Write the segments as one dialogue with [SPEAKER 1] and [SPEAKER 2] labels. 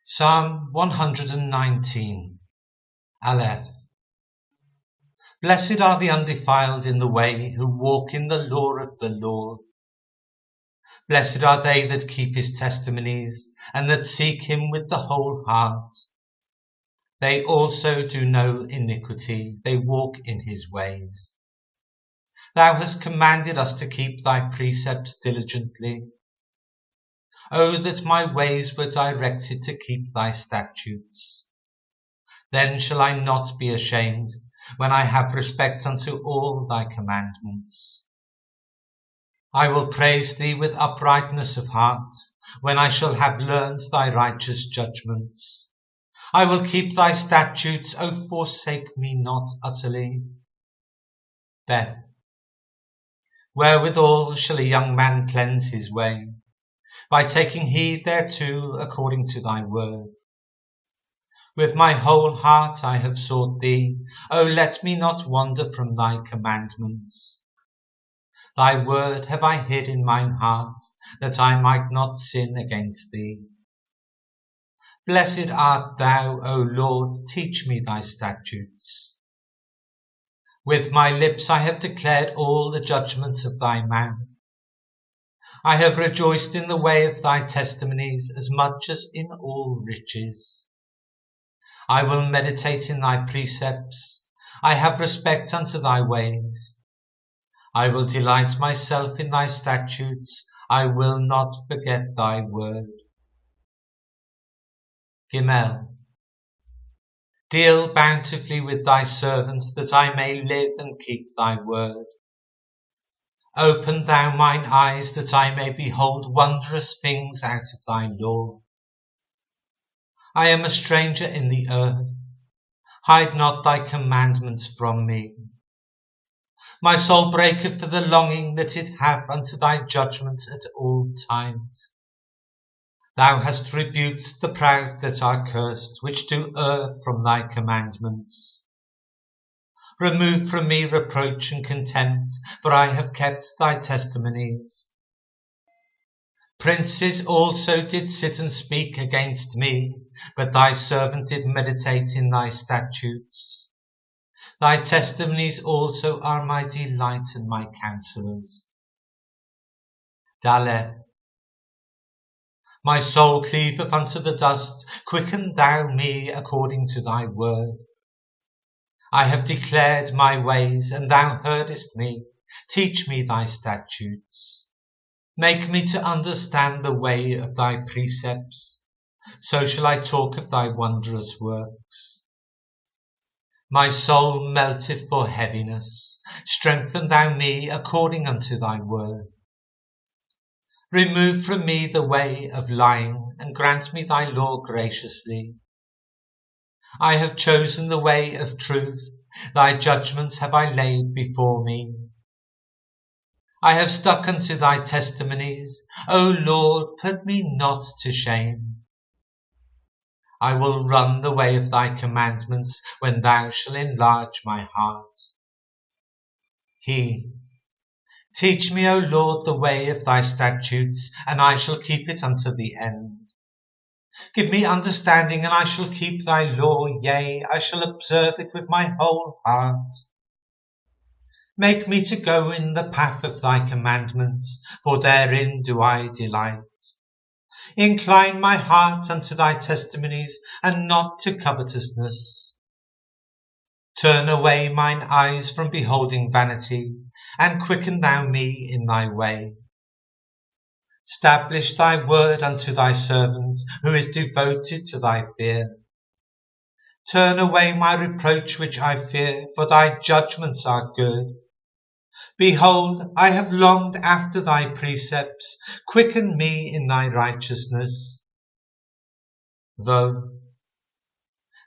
[SPEAKER 1] Psalm 119, Aleph. Blessed are the undefiled in the way, who walk in the law of the Lord. Blessed are they that keep his testimonies, and that seek him with the whole heart. They also do no iniquity, they walk in his ways. Thou hast commanded us to keep thy precepts diligently. Oh, that my ways were directed to keep thy statutes. Then shall I not be ashamed, when I have respect unto all thy commandments. I will praise thee with uprightness of heart, when I shall have learned thy righteous judgments. I will keep thy statutes, O forsake me not utterly. Beth. Wherewithal shall a young man cleanse his way? By taking heed thereto according to thy word. With my whole heart I have sought thee. O let me not wander from thy commandments. Thy word have I hid in mine heart, that I might not sin against thee. Blessed art thou, O Lord, teach me thy statutes. With my lips I have declared all the judgments of thy mouth. I have rejoiced in the way of thy testimonies as much as in all riches. I will meditate in thy precepts. I have respect unto thy ways. I will delight myself in thy statutes. I will not forget thy word. Gimel. Deal bountifully with thy servants, that I may live and keep thy word. Open thou mine eyes, that I may behold wondrous things out of thy law. I am a stranger in the earth. Hide not thy commandments from me. My soul breaketh for the longing that it hath unto thy judgments at all times. Thou hast rebuked the proud that are cursed, which do err from thy commandments. Remove from me reproach and contempt, for I have kept thy testimonies. Princes also did sit and speak against me, but thy servant did meditate in thy statutes. Thy testimonies also are my delight and my counsellors. Daleth. My soul cleaveth unto the dust, quicken thou me according to thy word. I have declared my ways, and thou heardest me. Teach me thy statutes. Make me to understand the way of thy precepts. So shall I talk of thy wondrous works. My soul melteth for heaviness. Strengthen thou me according unto thy word. Remove from me the way of lying, and grant me thy law graciously. I have chosen the way of truth, thy judgments have I laid before me. I have stuck unto thy testimonies. O Lord, put me not to shame. I will run the way of thy commandments, when thou shalt enlarge my heart. Teach me, O Lord, the way of thy statutes, and I shall keep it unto the end. Give me understanding, and I shall keep thy law, yea, I shall observe it with my whole heart. Make me to go in the path of thy commandments, for therein do I delight. Incline my heart unto thy testimonies, and not to covetousness. Turn away mine eyes from beholding vanity, and quicken thou me in thy way. Stablish thy word unto thy servant, who is devoted to thy fear. Turn away my reproach which I fear, for thy judgments are good. Behold, I have longed after thy precepts. Quicken me in thy righteousness.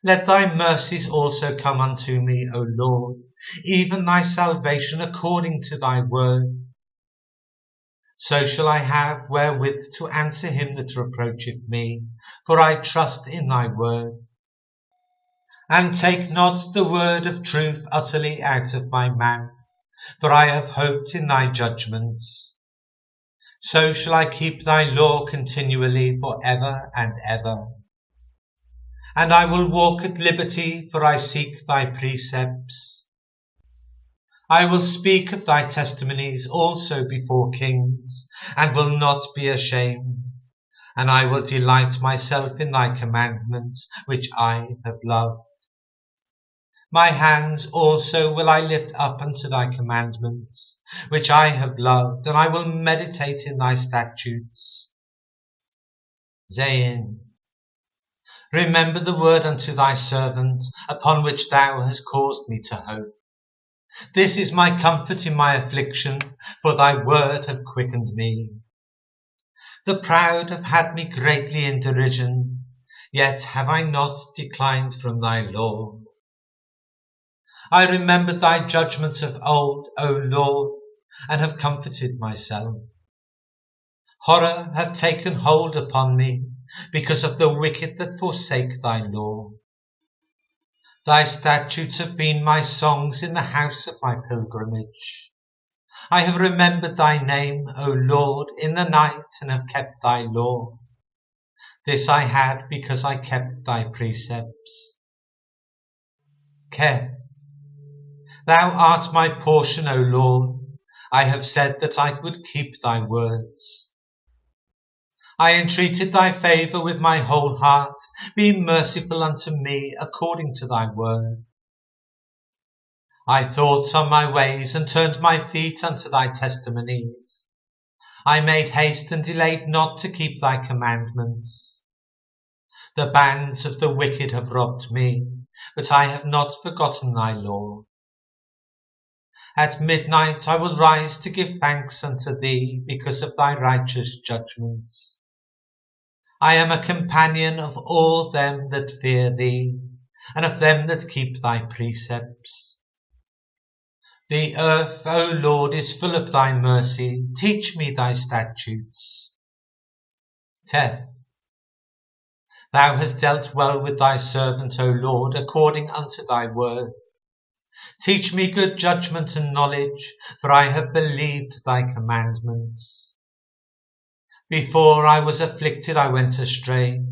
[SPEAKER 1] Let thy mercies also come unto me, O Lord, even thy salvation according to thy word. So shall I have wherewith to answer him that reproacheth me, for I trust in thy word. And take not the word of truth utterly out of my mouth, for I have hoped in thy judgments. So shall I keep thy law continually for ever and ever. And I will walk at liberty, for I seek thy precepts. I will speak of thy testimonies also before kings, and will not be ashamed. And I will delight myself in thy commandments, which I have loved. My hands also will I lift up unto thy commandments, which I have loved, and I will meditate in thy statutes. Zayin. Remember the word unto thy servant, upon which thou hast caused me to hope. This is my comfort in my affliction, for thy word hath quickened me. The proud have had me greatly in derision, yet have I not declined from thy law. I remembered thy judgments of old, O Lord, and have comforted myself. Horror hath taken hold upon me, because of the wicked that forsake thy law. Thy statutes have been my songs in the house of my pilgrimage. I have remembered thy name, O Lord, in the night, and have kept thy law. This I had because I kept thy precepts. Keth. Thou art my portion, O Lord. I have said that I would keep thy words. I entreated thy favour with my whole heart. Be merciful unto me according to thy word. I thought on my ways and turned my feet unto thy testimonies. I made haste and delayed not to keep thy commandments. The bands of the wicked have robbed me, but I have not forgotten thy law. At midnight I will rise to give thanks unto thee because of thy righteous judgments. I am a companion of all them that fear thee, and of them that keep thy precepts. The earth, O Lord, is full of thy mercy. Teach me thy statutes. Teth. Thou hast dealt well with thy servant, O Lord, according unto thy word. Teach me good judgment and knowledge, for I have believed thy commandments. Before I was afflicted I went astray,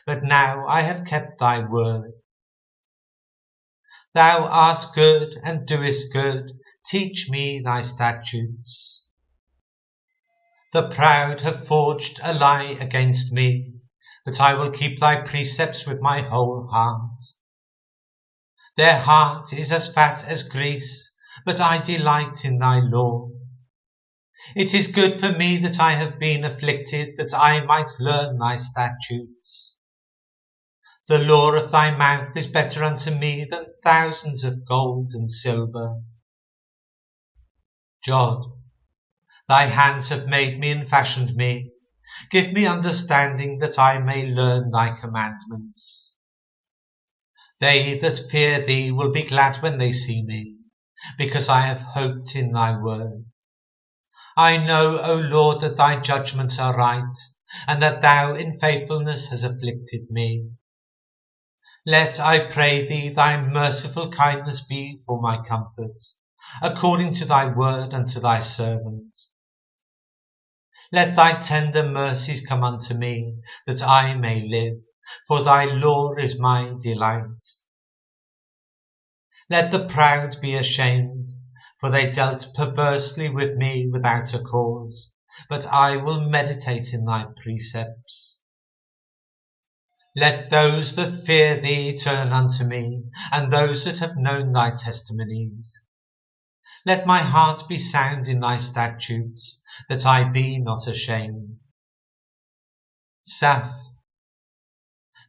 [SPEAKER 1] but now I have kept thy word. Thou art good and doest good. Teach me thy statutes. The proud have forged a lie against me, but I will keep thy precepts with my whole heart. Their heart is as fat as grease, but I delight in thy law. It is good for me that I have been afflicted, that I might learn thy statutes. The law of thy mouth is better unto me than thousands of gold and silver. Jod. Thy hands have made me and fashioned me. Give me understanding that I may learn thy commandments. They that fear thee will be glad when they see me, because I have hoped in thy word. I know, O Lord, that thy judgments are right, and that thou in faithfulness hast afflicted me. Let, I pray thee, thy merciful kindness be for my comfort, according to thy word unto thy servant. Let thy tender mercies come unto me, that I may live, for thy law is my delight. Let the proud be ashamed, for they dealt perversely with me without a cause, but I will meditate in thy precepts. Let those that fear thee turn unto me, and those that have known thy testimonies. Let my heart be sound in thy statutes, that I be not ashamed. Saph.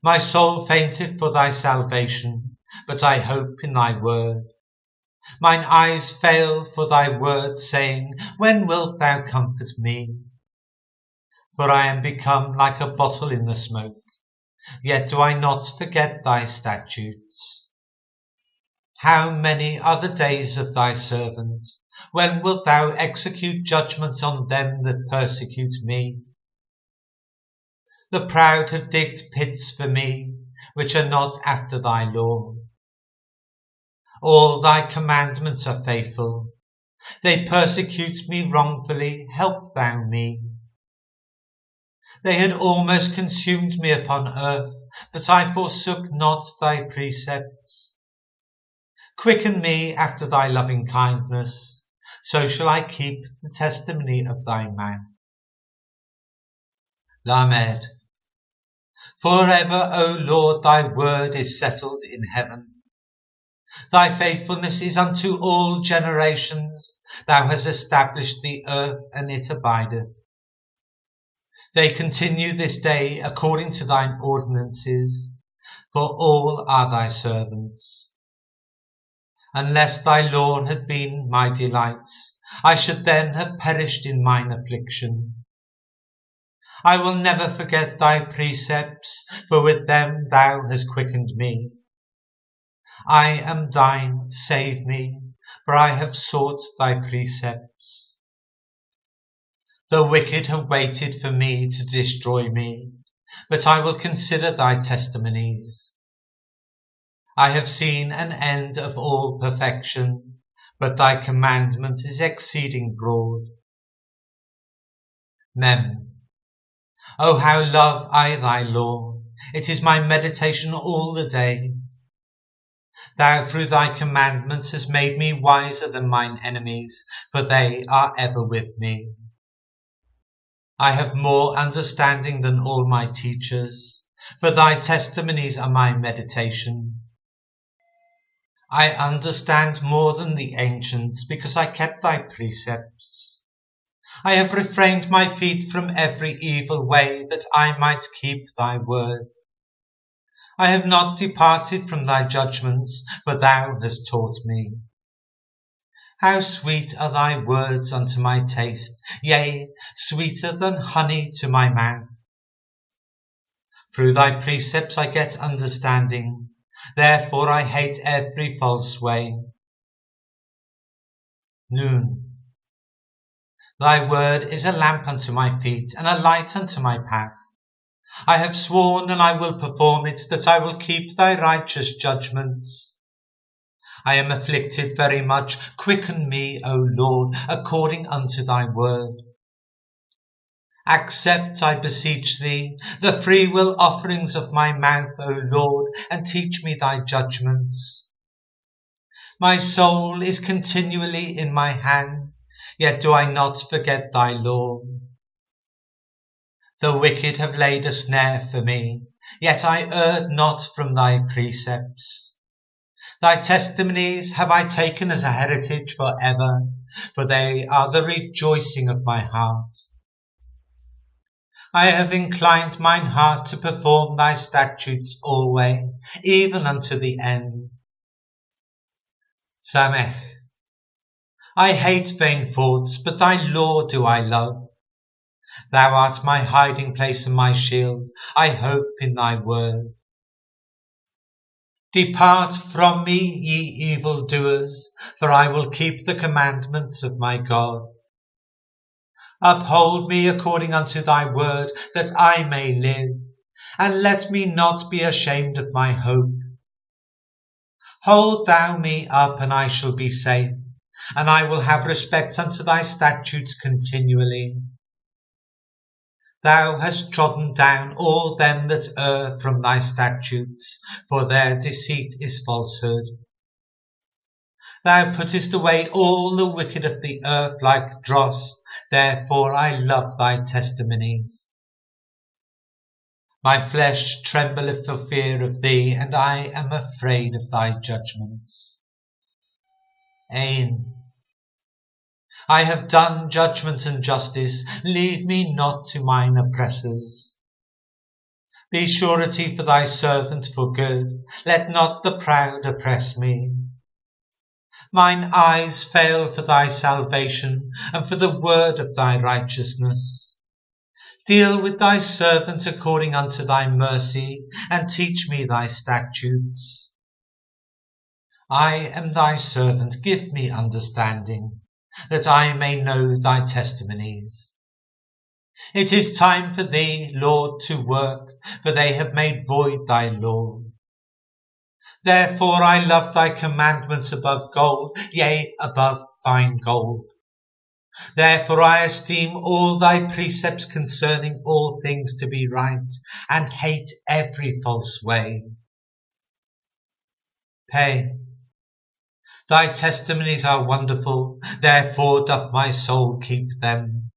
[SPEAKER 1] My soul fainteth for thy salvation, but I hope in thy word. Mine eyes fail for thy word, saying, when wilt thou comfort me? For I am become like a bottle in the smoke, yet do I not forget thy statutes. How many are the days of thy servant? When wilt thou execute judgments on them that persecute me? The proud have digged pits for me, which are not after thy law. All thy commandments are faithful. They persecute me wrongfully. Help thou me. They had almost consumed me upon earth, but I forsook not thy precepts. Quicken me after thy loving kindness, so shall I keep the testimony of thy mouth. Lamed. Forever, O Lord, thy word is settled in heaven. Thy faithfulness is unto all generations. Thou hast established the earth, and it abideth. They continue this day according to thine ordinances, for all are thy servants. Unless thy law had been my delights, I should then have perished in mine affliction. I will never forget thy precepts, for with them thou hast quickened me. I am thine, save me, for I have sought thy precepts. The wicked have waited for me to destroy me, but I will consider thy testimonies. I have seen an end of all perfection, but thy commandment is exceeding broad. Mem. O how love I thy law! It is my meditation all the day. Thou through thy commandments hast made me wiser than mine enemies, for they are ever with me. I have more understanding than all my teachers, for thy testimonies are my meditation. I understand more than the ancients, because I kept thy precepts. I have refrained my feet from every evil way, that I might keep thy word. I have not departed from thy judgments, for thou hast taught me. How sweet are thy words unto my taste, yea, sweeter than honey to my mouth. Through thy precepts I get understanding, therefore I hate every false way. Noon. Thy word is a lamp unto my feet, and a light unto my path. I have sworn, and I will perform it, that I will keep thy righteous judgments. I am afflicted very much. Quicken me, O Lord, according unto thy word. Accept, I beseech thee, the freewill offerings of my mouth, O Lord, and teach me thy judgments. My soul is continually in my hand, yet do I not forget thy law. The wicked have laid a snare for me, yet I erred not from thy precepts. Thy testimonies have I taken as a heritage for ever, for they are the rejoicing of my heart. I have inclined mine heart to perform thy statutes always, even unto the end. Samech. I hate vain thoughts, but thy law do I love. Thou art my hiding place and my shield. I hope in thy word. Depart from me, ye evildoers, for I will keep the commandments of my God. Uphold me according unto thy word, that I may live, and let me not be ashamed of my hope. Hold thou me up, and I shall be safe, and I will have respect unto thy statutes continually. Thou hast trodden down all them that err from thy statutes, for their deceit is falsehood. Thou puttest away all the wicked of the earth like dross, therefore I love thy testimonies. My flesh trembleth for fear of thee, and I am afraid of thy judgments. Ain. I have done judgment and justice, leave me not to mine oppressors. Be surety for thy servant for good, let not the proud oppress me. Mine eyes fail for thy salvation, and for the word of thy righteousness. Deal with thy servant according unto thy mercy, and teach me thy statutes. I am thy servant, give me understanding, that I may know thy testimonies. It is time for thee, Lord, to work, for they have made void thy law. Therefore I love thy commandments above gold, yea, above fine gold. Therefore I esteem all thy precepts concerning all things to be right, and hate every false way. Thy testimonies are wonderful, therefore doth my soul keep them.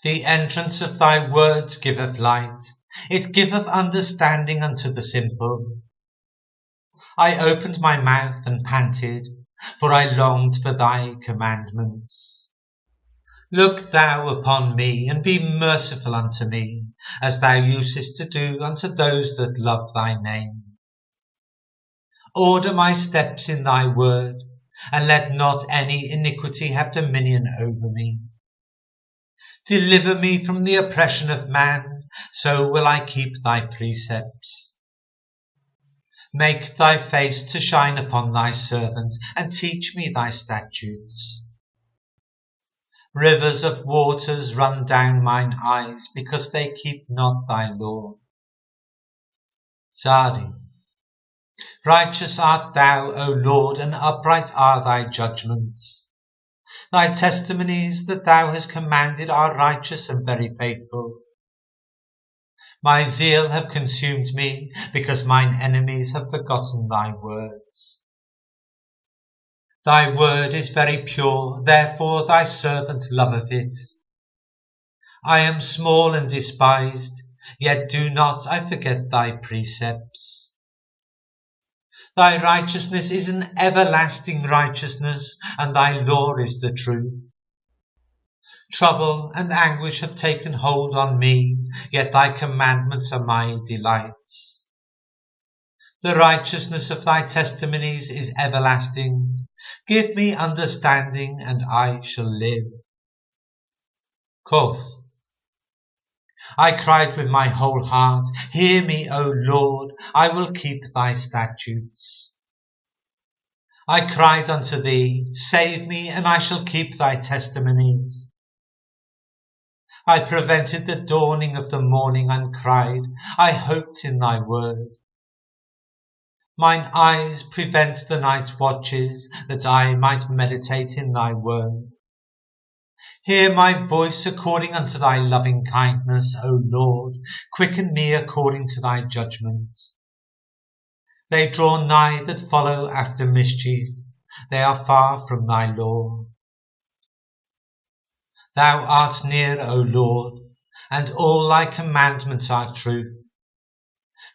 [SPEAKER 1] The entrance of thy words giveth light, it giveth understanding unto the simple. I opened my mouth and panted, for I longed for thy commandments. Look thou upon me, and be merciful unto me, as thou usest to do unto those that love thy name. Order my steps in thy word, and let not any iniquity have dominion over me. Deliver me from the oppression of man, so will I keep thy precepts. Make thy face to shine upon thy servant, and teach me thy statutes. Rivers of waters run down mine eyes, because they keep not thy law. Zari. Righteous art thou, O Lord, and upright are thy judgments. Thy testimonies that thou hast commanded are righteous and very faithful. My zeal have consumed me, because mine enemies have forgotten thy words. Thy word is very pure, therefore thy servant loveth it. I am small and despised, yet do not I forget thy precepts. Thy righteousness is an everlasting righteousness, and thy law is the truth. Trouble and anguish have taken hold on me, yet thy commandments are my delights. The righteousness of thy testimonies is everlasting. Give me understanding, and I shall live. Kof. I cried with my whole heart, hear me, O Lord, I will keep thy statutes. I cried unto thee, save me, and I shall keep thy testimonies. I prevented the dawning of the morning and cried, I hoped in thy word. Mine eyes prevent the night watches, that I might meditate in thy word. Hear my voice according unto thy loving kindness, O Lord, quicken me according to thy judgment. They draw nigh that follow after mischief, they are far from thy law. Thou art near, O Lord, and all thy commandments are truth.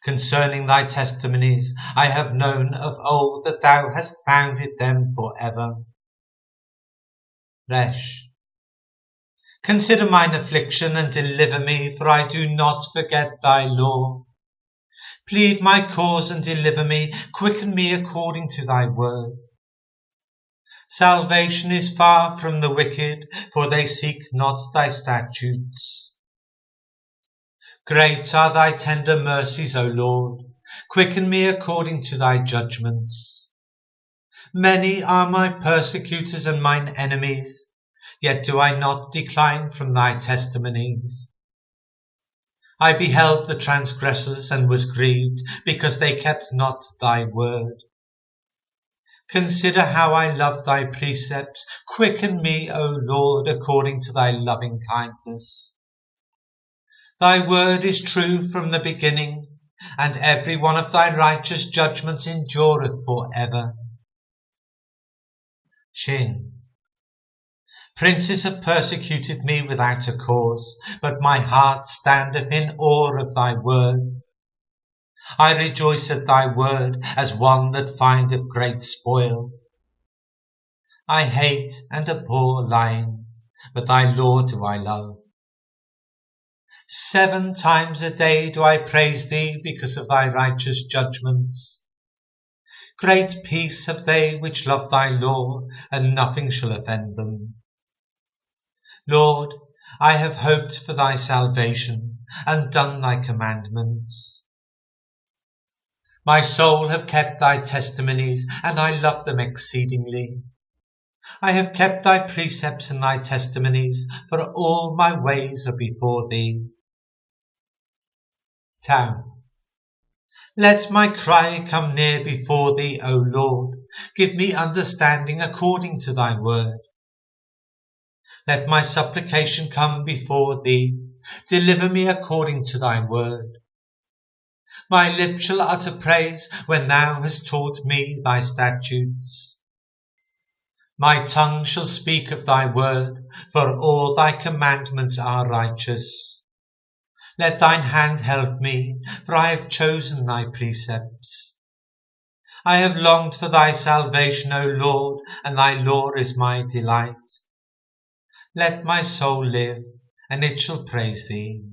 [SPEAKER 1] Concerning thy testimonies I have known of old that thou hast founded them for ever. Resh. Consider mine affliction and deliver me, for I do not forget thy law. Plead my cause and deliver me, quicken me according to thy word. Salvation is far from the wicked, for they seek not thy statutes. Great are thy tender mercies, O Lord. Quicken me according to thy judgments. Many are my persecutors and mine enemies, yet do I not decline from thy testimonies. I beheld the transgressors and was grieved, because they kept not thy word. Consider how I love thy precepts. Quicken me, O Lord, according to thy loving kindness. Thy word is true from the beginning, and every one of thy righteous judgments endureth for ever. Shin. Princes have persecuted me without a cause, but my heart standeth in awe of thy word. I rejoice at thy word as one that findeth great spoil. I hate and abhor lying, but thy law do I love. 7 times a day do I praise thee because of thy righteous judgments. Great peace have they which love thy law, and nothing shall offend them. Lord, I have hoped for thy salvation, and done thy commandments. My soul have kept thy testimonies, and I love them exceedingly. I have kept thy precepts and thy testimonies, for all my ways are before thee. Town. Let my cry come near before thee, O Lord. Give me understanding according to thy word. Let my supplication come before thee. Deliver me according to thy word. My lips shall utter praise when thou hast taught me thy statutes. My tongue shall speak of thy word, for all thy commandments are righteous. Let thine hand help me, for I have chosen thy precepts. I have longed for thy salvation, O Lord, and thy law is my delight. Let my soul live, and it shall praise thee,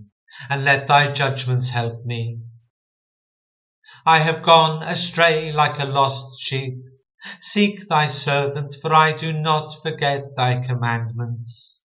[SPEAKER 1] and let thy judgments help me. I have gone astray like a lost sheep. Seek thy servant, for I do not forget thy commandments.